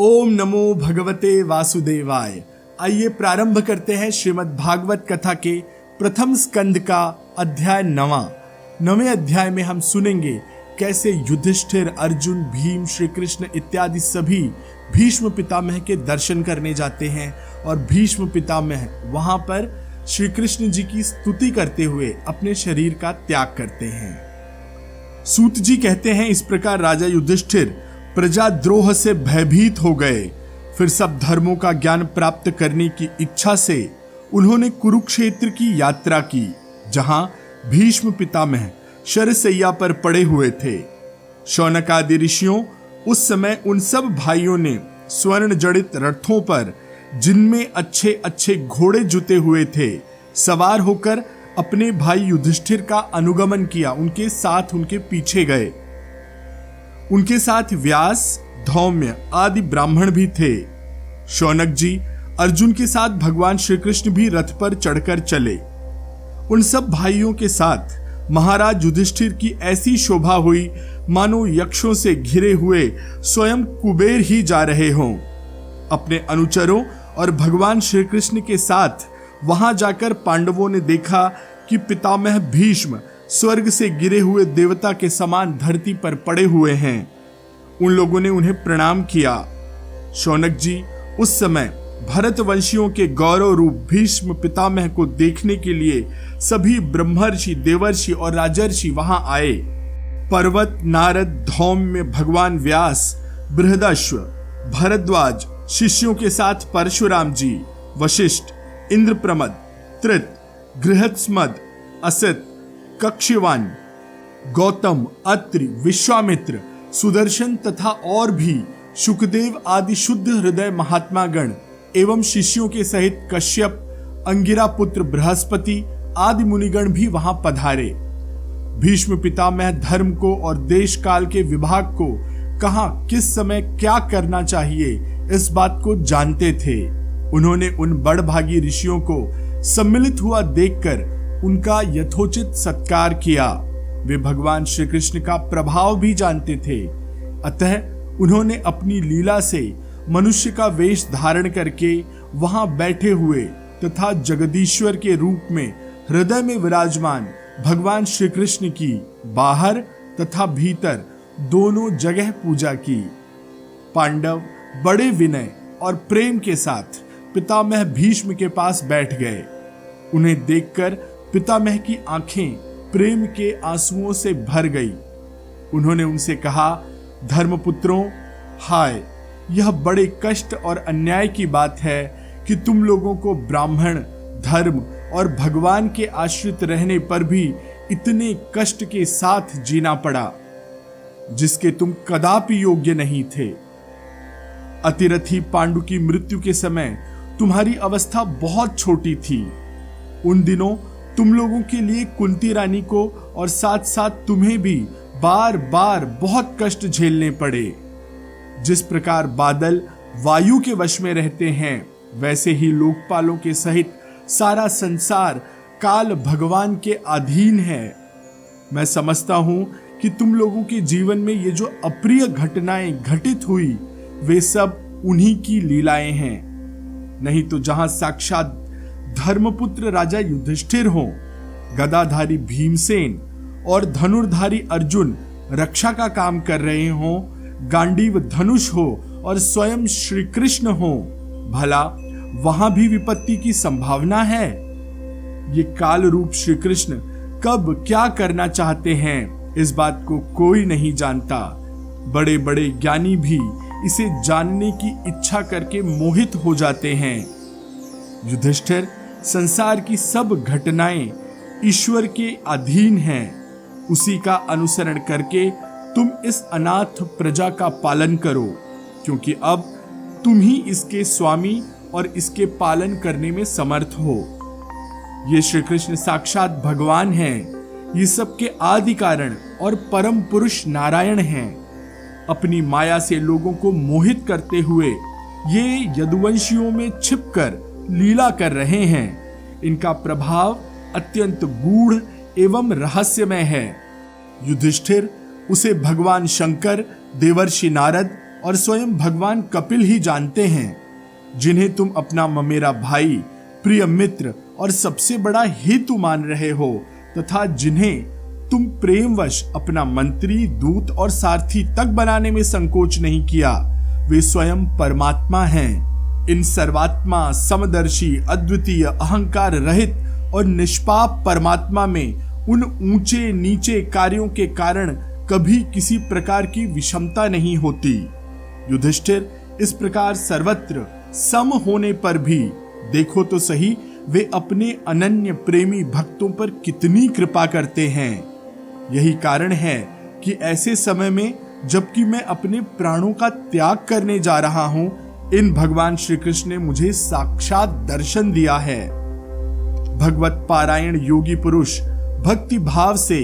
ओम नमो भगवते वासुदेवाय। आइए प्रारंभ करते हैं श्रीमद् भागवत कथा के प्रथम स्कंद का अध्याय 9वें अध्याय में हम सुनेंगे कैसे युधिष्ठिर, अर्जुन, भीम, श्री कृष्ण इत्यादि सभी भीष्म पितामह के दर्शन करने जाते हैं और भीष्म पितामह वहां पर श्री कृष्ण जी की स्तुति करते हुए अपने शरीर का त्याग करते हैं। सूत जी कहते हैं, इस प्रकार राजा युधिष्ठिर प्रजाद्रोह से भयभीत हो गए। फिर सब धर्मों का ज्ञान प्राप्त करने की इच्छा से उन्होंने कुरुक्षेत्र की यात्रा की, जहां भीष्म पितामह शरशैया पर पड़े हुए थे। शौनक आदि ऋषियों उस समय उन सब भाइयों ने स्वर्ण जड़ित रथों पर, जिनमें अच्छे अच्छे घोड़े जुते हुए थे, सवार होकर अपने भाई युधिष्ठिर का अनुगमन किया। उनके साथ उनके पीछे गए। उनके साथ व्यास, धौम्य आदि ब्राह्मण भी थे। शौनक जी अर्जुन के साथ भगवान श्री कृष्ण भी रथ पर चढ़कर चले। उन सब भाइयों के साथ महाराज युधिष्ठिर की ऐसी शोभा हुई मानो यक्षों से घिरे हुए स्वयं कुबेर ही जा रहे हों। अपने अनुचरों और भगवान श्री कृष्ण के साथ वहां जाकर पांडवों ने देखा कि पितामह भीष्म स्वर्ग से गिरे हुए देवता के समान धरती पर पड़े हुए हैं। उन लोगों ने उन्हें प्रणाम किया। शौनक जी उस समय भरतवंशियों के गौरव रूप भीष्म पितामह को देखने के लिए सभी ब्रह्मर्षि, देवर्षि और राजर्षि वहां आए। पर्वत, नारद, धौम्य, भगवान व्यास, बृहदश्व, भरद्वाज, शिष्यों के साथ परशुराम जी, वशिष्ठ, इंद्रप्रमद, त्रित, गृहस्मद, असित, कक्षवान, गौतम, अत्रि, विश्वामित्र, सुदर्शन तथा और भी शुकदेव आदि शुद्ध हृदय महात्मागण एवं शिष्यों के सहित कश्यप, अंगिरा पुत्र बृहस्पति आदि मुनिगण भी वहां पधारे। भीष्म पितामह धर्म को और देश काल के विभाग को कहां किस समय क्या करना चाहिए इस बात को जानते थे। उन्होंने उन बड़भागी ऋषियों को सम्मिलित हुआ देखकर उनका यथोचित सत्कार किया। वे भगवान श्री कृष्ण का प्रभाव भी जानते थे, अतः उन्होंने अपनी लीला से मनुष्य का वेश धारण करके वहां बैठे हुए तथा जगदीश्वर के रूप में हृदय में विराजमान भगवान श्री कृष्ण की बाहर तथा भीतर दोनों जगह पूजा की। पांडव बड़े विनय और प्रेम के साथ पितामह भीष्म के पास बैठ गए। उन्हें देखकर पितामह की आंखें प्रेम के आंसुओं से भर गई। उन्होंने उनसे कहा, धर्मपुत्रों, हाय, यह बड़े कष्ट और अन्याय की बात है कि तुम लोगों को ब्राह्मण, धर्म और भगवान के आश्रित रहने पर भी इतने कष्ट के साथ जीना पड़ा, जिसके तुम कदापि योग्य नहीं थे। अतिरथी पांडु की मृत्यु के समय तुम्हारी अवस्था बहुत छोटी थी। उन दिनों तुम लोगों के लिए कुंती रानी को और साथ साथ तुम्हें भी बार बार बहुत कष्ट झेलने पड़े। जिस प्रकार बादल वायु के वश में रहते हैं, वैसे ही लोकपालों के सहित सारा संसार काल भगवान के अधीन है। मैं समझता हूं कि तुम लोगों के जीवन में ये जो अप्रिय घटनाएं घटित हुई, वे सब उन्हीं की लीलाएं हैं। नहीं तो जहां साक्षात धर्मपुत्र राजा युधिष्ठिर हो, गदाधारी भीमसेन और धनुर्धारी अर्जुन रक्षा का काम कर रहे हो, गांडीव धनुष हो और स्वयं श्री कृष्ण हो, भला वहां भी विपत्ति की संभावना है। ये काल रूप श्री कृष्ण कब क्या करना चाहते हैं, इस बात को कोई नहीं जानता। बड़े बड़े ज्ञानी भी इसे जानने की इच्छा करके मोहित हो जाते हैं। युधिष्ठिर, संसार की सब घटनाएं ईश्वर के अधीन हैं। उसी का अनुसरण करके तुम इस अनाथ प्रजा का पालन करो, क्योंकि अब तुम ही इसके स्वामी और इसके पालन करने में समर्थ हो। ये श्री कृष्ण साक्षात भगवान हैं। ये सबके आदि कारण और परम पुरुष नारायण हैं। अपनी माया से लोगों को मोहित करते हुए ये यदुवंशियों में छिपकर लीला कर रहे हैं। इनका प्रभाव अत्यंत गूढ़ एवं रहस्यमय है। युधिष्ठिर उसे भगवान शंकर, देवर्षि नारद, और स्वयं भगवान कपिल ही जानते हैं, जिन्हें तुम अपना ममेरा भाई, प्रिय मित्र और सबसे बड़ा हेतु मान रहे हो, तथा जिन्हें तुम प्रेमवश अपना मंत्री, दूत और सारथी तक बनाने में संकोच नहीं किया, वे स्वयं परमात्मा हैं। इन सर्वात्मा, समदर्शी, अद्वितीय, अहंकार रहित और निष्पाप परमात्मा में उन ऊंचे नीचे कार्यों के कारण कभी किसी प्रकार की विषमता नहीं होती। युधिष्ठिर, इस प्रकार सर्वत्र सम होने पर भी देखो तो सही, वे अपने अनन्य प्रेमी भक्तों पर कितनी कृपा करते हैं। यही कारण है कि ऐसे समय में, जबकि मैं अपने प्राणों का त्याग करने जा रहा हूं, इन भगवान श्री कृष्ण ने मुझे साक्षात दर्शन दिया है। भगवत पारायण योगी पुरुष भक्ति भाव से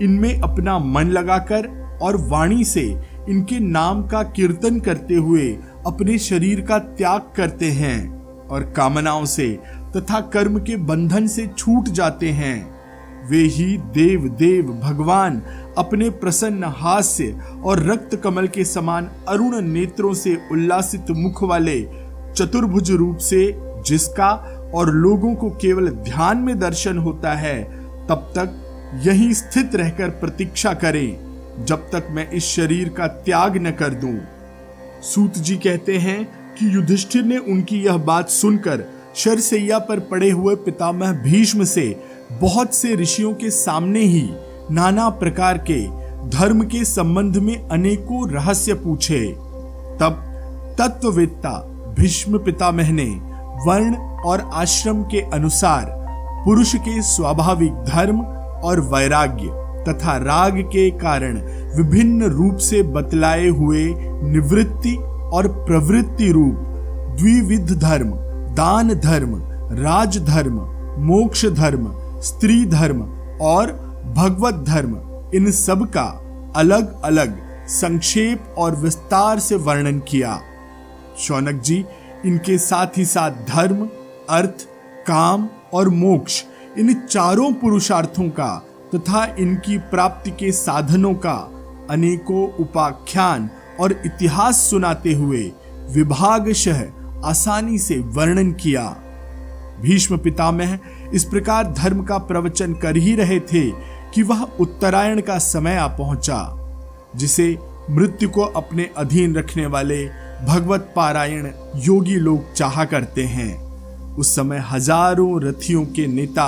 इनमें अपना मन लगाकर और वाणी से इनके नाम का कीर्तन करते हुए अपने शरीर का त्याग करते हैं और कामनाओं से तथा कर्म के बंधन से छूट जाते हैं। वे ही देव देव भगवान अपने प्रसन्न हास्य और रक्त कमल के समान अरुण नेत्रों से उल्लासित मुख वाले चतुर्भुज रूप से, जिसका और लोगों को केवल ध्यान में दर्शन होता है, तब तक यहीं स्थित रहकर प्रतीक्षा करें जब तक मैं इस शरीर का त्याग न कर दूं। सूत जी कहते हैं कि युधिष्ठिर ने उनकी यह बात सुनकर शरशैया पर पड़े हुए पितामह भीष्म से बहुत से ऋषियों के सामने ही नाना प्रकार के धर्म के संबंध में अनेकों रहस्य पूछे। तब तत्ववेत्ता भीष्म पितामह ने वर्ण और आश्रम के अनुसार पुरुष के स्वाभाविक धर्म और वैराग्य तथा राग के कारण विभिन्न रूप से बतलाए हुए निवृत्ति और प्रवृत्ति रूप द्विविध धर्म, दान धर्म, राज धर्म, मोक्ष धर्म, स्त्री धर्म और भगवत धर्म, इन सब का अलग अलग संक्षेप और विस्तार से वर्णन किया। शौनक जी इनके साथ ही साथ धर्म, अर्थ, काम और मोक्ष, इन चारों पुरुषार्थों का तथा इनकी प्राप्ति के साधनों का अनेकों उपाख्यान और इतिहास सुनाते हुए विभागशः आसानी से वर्णन किया। भीष्म पितामह इस प्रकार धर्म का प्रवचन कर ही रहे थे कि वह उत्तरायण का समय आ पहुंचा, जिसे मृत्यु को अपने अधीन रखने वाले भगवत पारायण योगी लोग चाहा करते हैं। उस समय हजारों रथियों के नेता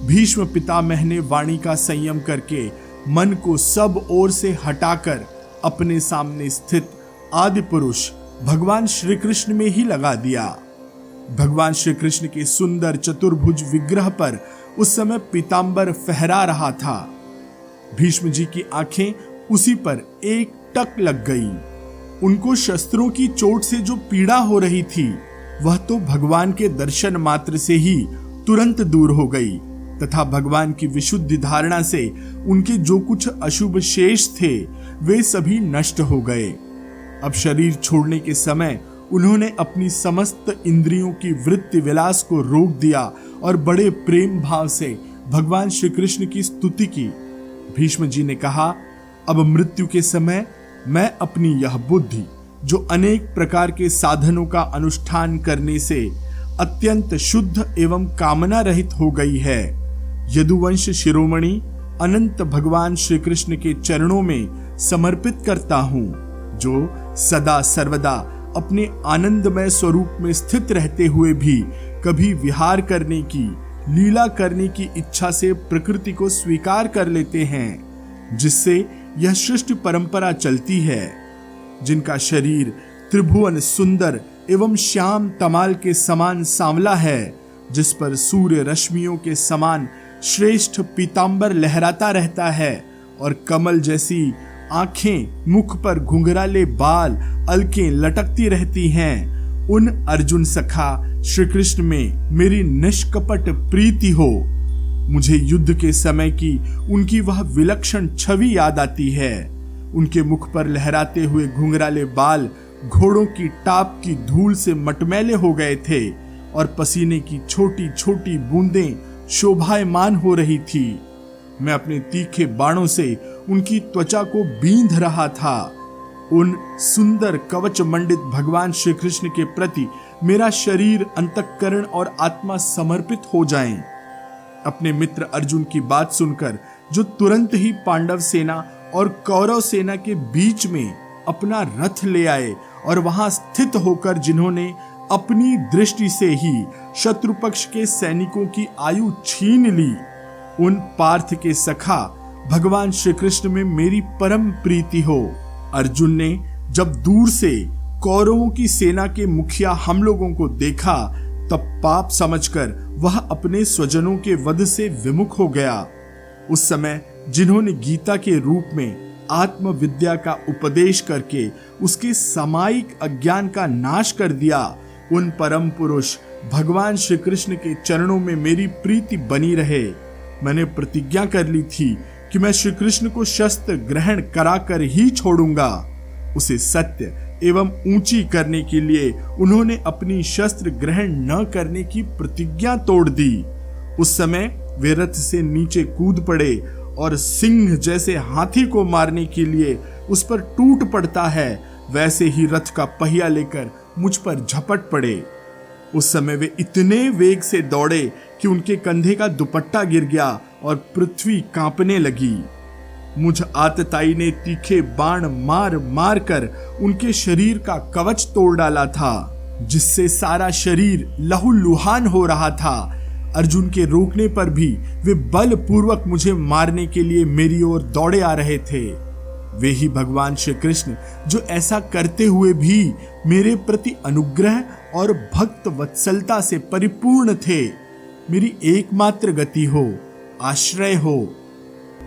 भीष्म पितामह ने वाणी का संयम करके मन को सब ओर से हटाकर अपने सामने स्थित आदि पुरुष भगवान श्री कृष्ण में ही लगा दिया। भगवान श्री कृष्ण के सुंदर चतुर्भुज विग्रह पर उस समय पीतांबर फहरा रहा था। भीष्म जी की आंखें उसी पर एक टक लग गई। उनको शस्त्रों की चोट से जो पीड़ा हो रही थी, वह तो भगवान के दर्शन मात्र से ही तुरंत दूर हो गई तथा भगवान की विशुद्धि धारणा से उनके जो कुछ अशुभ शेष थे, वे सभी नष्ट हो गए। अब शरीर छोड़ने के समय उन्होंने अपनी समस्त इंद्रियों की वृत्ति विलास को रोक दिया और बड़े प्रेम भाव से भगवान श्री कृष्ण की स्तुति की। भीष्म जी ने कहा, अब मृत्यु के समय मैं अपनी यह बुद्धि, जो अनेक प्रकार के साधनों का अनुष्ठान करने से अत्यंत शुद्ध एवं कामना रहित हो गई है, यदुवंश शिरोमणि अनंत भगवान श्री कृष्ण के चरणों में समर्पित करता हूँ, जो सदा सर्वदा अपने आनंदमय स्वरूप में स्थित रहते हुए भी कभी विहार करने की, लीला करने की इच्छा से प्रकृति को स्वीकार कर लेते हैं, जिससे यह सृष्टि परंपरा चलती है। जिनका शरीर त्रिभुवन सुंदर एवं श्याम तमाल के समान सांवला है, जिस पर सूर्य रश्मियों के समान श्रेष्ठ पीतांबर लहराता रहता है और कमल जैसी आंखें, मुख पर घुंघराले बाल, अलकें लटकती रहती हैं, उन अर्जुन सखा श्री कृष्ण में मेरी निष्कपट प्रीति हो। मुझे युद्ध के समय की उनकी वह विलक्षण छवि याद आती है। उनके मुख पर लहराते हुए घुंघराले बाल घोड़ों की टाप की धूल से मटमैले हो गए थे और पसीने की छोटी छोटी बूंदें शोभायमान हो रही थी। मैं अपने तीखे बाणों से उनकी त्वचा को बींध रहा था। उन सुंदर कवच मंडित भगवान श्री कृष्ण के प्रति मेरा शरीर, अंतःकरण और आत्मा समर्पित हो जाएं। अपने मित्र अर्जुन की बात सुनकर जो तुरंत ही पांडव सेना और कौरव सेना के बीच में अपना रथ ले आए और वहां स्थित होकर जिन्होंने अपनी दृष्टि से ही शत्रु पक्ष के सैनिकों की आयु छीन ली, उन पार्थ के सखा भगवान श्री कृष्ण में मेरी परम प्रीति हो। अर्जुन ने जब दूर से कौरवों की सेना के मुखिया हम लोगों को देखा तब पाप समझकर वह अपने स्वजनों के वध से विमुख हो गया। उस समय जिन्होंने गीता के रूप में आत्मविद्या का उपदेश करके उसके सामायिक अज्ञान का नाश कर दिया, उन परम पुरुष भगवान श्री कृष्ण के चरणों में मेरी प्रीति बनी रहे। मैंने प्रतिज्ञा कर ली थी कि मैं श्री कृष्ण को शस्त्र ग्रहण कराकर ही छोड़ूंगा। उसे सत्य एवं ऊंची करने के लिए उन्होंने अपनी शस्त्र ग्रहण न करने की प्रतिज्ञा तोड़ दी। उस समय वे रथ से नीचे कूद पड़े और सिंह जैसे हाथी को मारने के लिए उस पर टूट पड़ता है, वैसे ही रथ का पहिया लेकर मुझ पर झपट पड़े। उस समय वे इतने वेग से दौड़े कि उनके कंधे का दुपट्टा गिर गया और पृथ्वी कांपने लगी। मुझ आतताई ने तीखे बाण मार मार कर उनके शरीर का कवच तोड़ डाला था, जिससे सारा शरीर लहूलुहान हो रहा था। अर्जुन के रोकने पर भी वे बलपूर्वक मुझे मारने के लिए मेरी ओर दौड़े आ रहे थे। वे ही भगवान श्री कृष्ण जो ऐसा करते हुए भी मेरे प्रति अनुग्रह और भक्त वत्सलता से परिपूर्ण थे, मेरी एकमात्र गति हो, आश्रय हो।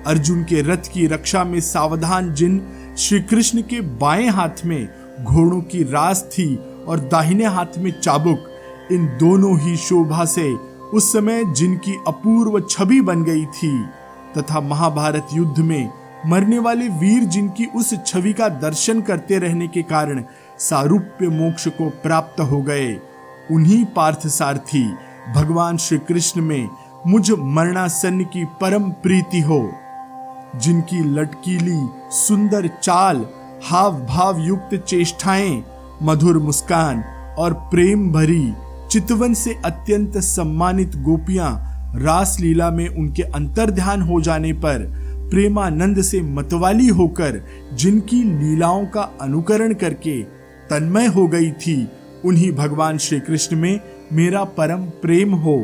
अर्जुन के रथ की रक्षा में सावधान जिन श्री कृष्ण के बाएं हाथ में घोड़ों की रास थी और दाहिने हाथ में चाबुक, इन दोनों ही शोभा से उस समय जिनकी अपूर्व छवि बन गई थी, तथा महाभारत युद्ध में मरने वाले वीर जिनकी उस छवि का दर्शन करते रहने के कारण सारूप्य मोक्ष को प्राप्त हो गए, उन्हीं पार्थसारथी भगवान श्री कृष्ण में मुझ मरणासन्न की परम प्रीति हो। जिनकी लटकीली सुंदर चाल, हाव भाव युक्त चेष्टाएं, मधुर मुस्कान और प्रेम भरी चितवन से अत्यंत सम्मानित गोपियां रास लीला में उनके अंतर्ध्यान हो जाने पर प्रेमानंद से मतवाली होकर जिनकी लीलाओं का अनुकरण करके तन्मय हो गई थी, उन्हीं भगवान श्री कृष्ण में मेरा परम प्रेम हो।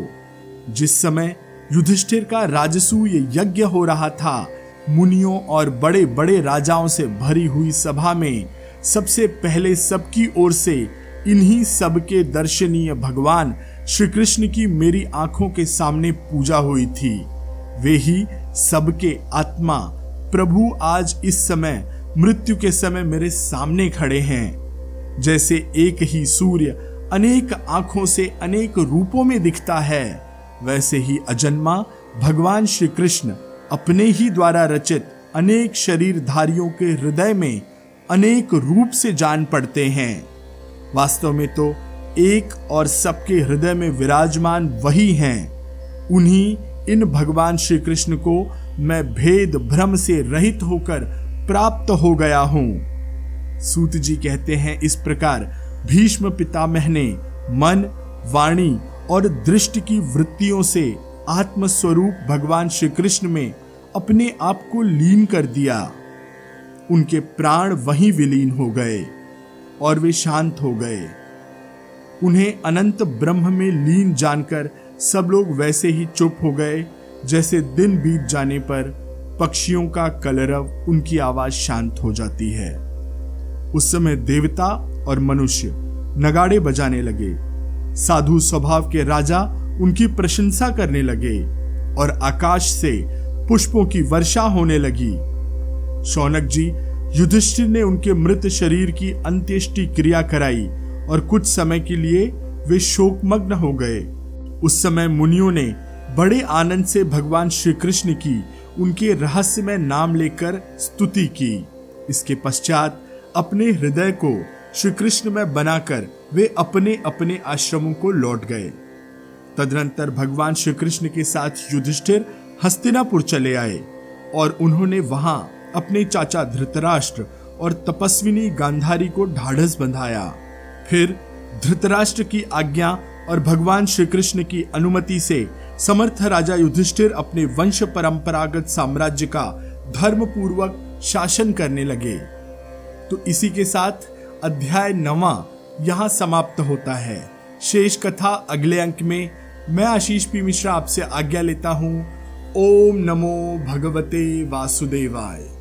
जिस समय युधिष्ठिर का राजसूय यज्ञ हो रहा था, मुनियों और बड़े बड़े राजाओं से भरी हुई सभा में सबसे पहले सबकी ओर से इन्हीं सबके दर्शनीय भगवान श्री कृष्ण की मेरी आंखों के सामने पूजा हुई थी। वे ही सबके आत्मा प्रभु आज इस समय मृत्यु के समय मेरे सामने खड़े हैं। जैसे एक ही सूर्य अनेक आंखों से अनेक रूपों में दिखता है, वैसे ही अजन्मा भगवान श्री कृष्ण अपने ही द्वारा रचित अनेक शरीरधारियों के हृदय में अनेक रूप से जान पड़ते हैं। वास्तव में तो एक और सबके हृदय में विराजमान वही हैं। उन्हीं इन भगवान श्री कृष्ण को मैं भेद भ्रम से रहित होकर प्राप्त हो गया हूं। सूत जी कहते हैं, इस प्रकार भीष्म पितामह ने मन, वाणी और दृष्टि की वृत्तियों से आत्मस्वरूप भगवान श्री कृष्ण में अपने आप को लीन कर दिया। उनके प्राण वहीं विलीन हो गए और वे शांत हो गए। उन्हें अनंत ब्रह्म में लीन जानकर सब लोग वैसे ही चुप हो गए जैसे दिन बीत जाने पर पक्षियों का कलरव, उनकी आवाज शांत हो जाती है। उस समय देवता और मनुष्य नगाड़े बजाने लगे। साधु स्वभाव के राजा उनकी प्रशंसा करने लगे और आकाश से पुष्पों की वर्षा होने लगी। शौनक जी, युधिष्ठिर ने उनके मृत शरीर की अंत्येष्टि क्रिया कराई और कुछ समय के लिए वे शोकमग्न हो गए। उस समय मुनियों ने बड़े आनंद से भगवान श्री कृष्ण की उनके रहस्यमय नाम लेकर स्तुति की। इसके पश्चात अपने हृदय को श्री कृष्ण में बनाकर वे अपने अपने आश्रमों को लौट गए। तदनंतर भगवान श्री कृष्ण के साथ युधिष्ठिर हस्तिनापुर चले आए और उन्होंने वहां अपने चाचा धृतराष्ट्र और तपस्विनी गांधारी को ढाढ़स बंधाया। फिर धृतराष्ट्र की आज्ञा और भगवान श्री कृष्ण की अनुमति से समर्थ राजा युधिष्ठिर अपने वंश परंपरागत साम्राज्य का धर्म पूर्वक शासन करने लगे। तो इसी के साथ अध्याय 9 यहाँ समाप्त होता है। शेष कथा अगले अंक में। मैं आशीष पी मिश्रा आपसे आज्ञा लेता हूँ। ओम नमो भगवते वासुदेवाय।